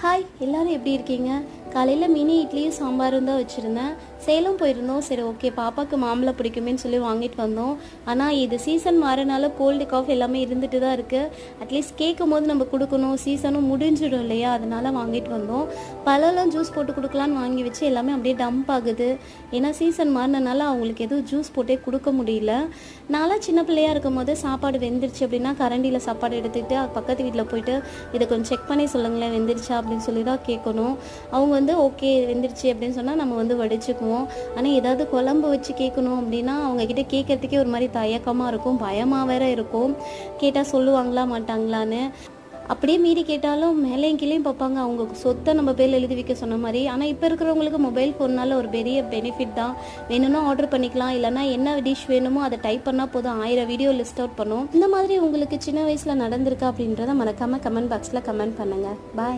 Hi, எல்லாரும் எப்படி இருக்கீங்க? காலையில் மினி இட்லியும் சாம்பாரும் தான் வச்சுருந்தேன். சேலம் போயிருந்தோம். சரி, ஓகே, பாப்பாவுக்கு மாம்பழம் பிடிக்குமேன்னு சொல்லி வாங்கிட்டு வந்தோம். ஆனால் இது சீசன் மாறினால கோல்டு காஃப் எல்லாமே இருந்துட்டு தான் இருக்குது. அட்லீஸ்ட் கேட்கும் போது நம்ம கொடுக்கணும், சீசனும் முடிஞ்சிடும் இல்லையா, அதனால் வாங்கிட்டு வந்தோம். பழம்லாம் ஜூஸ் போட்டு கொடுக்கலான்னு வாங்கி வச்சு எல்லாமே அப்படியே டம்ப் ஆகுது. ஏன்னா சீசன் மாறினால அவங்களுக்கு எதுவும் ஜூஸ் போட்டே கொடுக்க முடியல. நான்லாம் சின்ன பிள்ளையாக இருக்கும் போது சாப்பாடு வெந்துருச்சு அப்படின்னா கரண்டியில் சாப்பாடு எடுத்துக்கிட்டு பக்கத்து வீட்டில் போயிட்டு இதை கொஞ்சம் செக் பண்ணி சொல்லுங்களேன், வெந்துருச்சா அப்படின்னு சொல்லி தான் கேட்கணும். அவங்க ஓகே வெந்துருச்சு அப்படின்னு சொன்னால் நம்ம வடிச்சுக்குவோம். ஆனால் ஏதாவது குழம்பு வச்சு கேட்கணும் அப்படின்னா அவங்கக்கிட்ட கேட்கறதுக்கே ஒரு மாதிரி தயக்கமாக இருக்கும், பயமாக வேற இருக்கும். கேட்டால் சொல்லுவாங்களா மாட்டாங்களான்னு. அப்படியே மீறி கேட்டாலும் மேலேயும் கீழேயும் பார்ப்பாங்க, அவங்க சொத்தை நம்ம பேரில் எழுதி வைக்க சொன்ன மாதிரி. ஆனால் இப்போ இருக்கிறவங்களுக்கு மொபைல் ஃபோன்னால ஒரு பெரிய பெனிஃபிட் தான். வேணும்னா ஆர்டர் பண்ணிக்கலாம், இல்லைனா என்ன டிஷ் வேணுமோ அதை டைப் பண்ணால் போதும், 1000 வீடியோ லிஸ்ட் அவுட் பண்ணும். இந்த மாதிரி உங்களுக்கு சின்ன வயசில் நடந்திருக்கா அப்படின்றத மறக்காமல் கமெண்ட் பாக்ஸில் கமெண்ட் பண்ணுங்கள். பாய்.